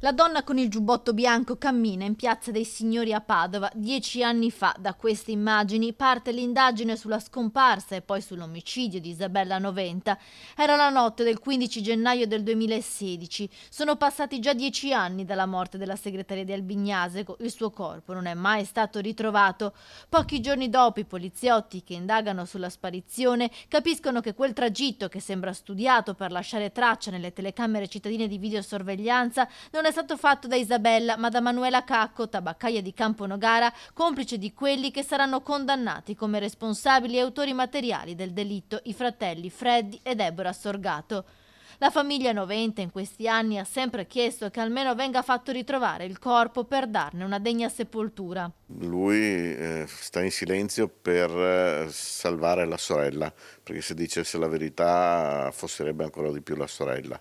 La donna con il giubbotto bianco cammina in Piazza dei Signori a Padova. 10 anni fa, da queste immagini, parte l'indagine sulla scomparsa e poi sull'omicidio di Isabella Noventa. Era la notte del 15 gennaio del 2016. Sono passati già 10 anni dalla morte della segretaria di Albignasego. Il suo corpo non è mai stato ritrovato. Pochi giorni dopo, i poliziotti che indagano sulla sparizione capiscono che quel tragitto, che sembra studiato per lasciare traccia nelle telecamere cittadine di videosorveglianza, non è stato fatto da Isabella, ma da Manuela Cacco, tabaccaia di Camponogara, complice di quelli che saranno condannati come responsabili e autori materiali del delitto, i fratelli Freddy e Deborah Sorgato. La famiglia Noventa in questi anni ha sempre chiesto che almeno venga fatto ritrovare il corpo per darne una degna sepoltura. Lui sta in silenzio per salvare la sorella, perché se dicesse la verità affosserebbe ancora di più la sorella.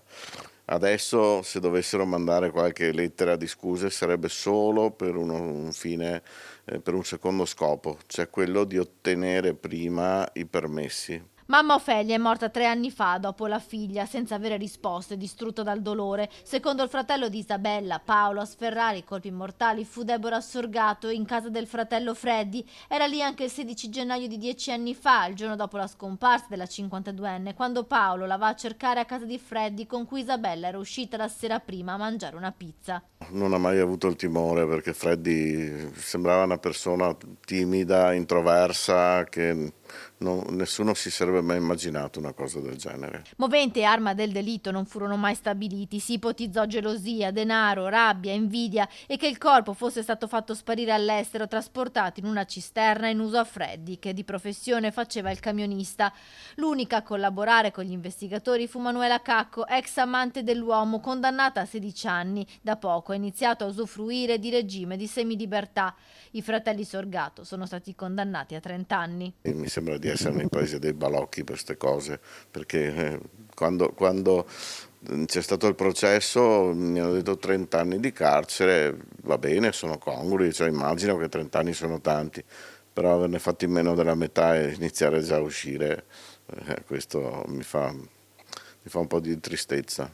Adesso, se dovessero mandare qualche lettera di scuse, sarebbe solo per un fine, per un secondo scopo, cioè quello di ottenere prima i permessi. Mamma Ofelia è morta 3 anni fa dopo la figlia, senza avere risposte, distrutta dal dolore. Secondo il fratello di Isabella, Paolo, a sferrare i colpi mortali fu Deborah Sorgato in casa del fratello Freddy. Era lì anche il 16 gennaio di 10 anni fa, il giorno dopo la scomparsa della 52enne, quando Paolo la va a cercare a casa di Freddy, con cui Isabella era uscita la sera prima a mangiare una pizza. Non ha mai avuto il timore, perché Freddy sembrava una persona timida, introversa, che nessuno si sarebbe mai immaginato una cosa del genere. Movente e arma del delitto non furono mai stabiliti, si ipotizzò gelosia, denaro, rabbia, invidia e che il corpo fosse stato fatto sparire all'estero, trasportato in una cisterna in uso a Freddy, che di professione faceva il camionista. L'unica a collaborare con gli investigatori fu Manuela Cacco, ex amante dell'uomo, condannata a 16 anni. Da poco ha iniziato a usufruire di regime di semilibertà. I fratelli Sorgato sono stati condannati a 30 anni. E mi sembra di essere nei paesi dei balocchi per queste cose, perché quando c'è stato il processo mi hanno detto 30 anni di carcere, va bene, sono congrui, cioè immagino che 30 anni sono tanti, però averne fatti meno della metà e iniziare già a uscire, questo mi fa un po' di tristezza.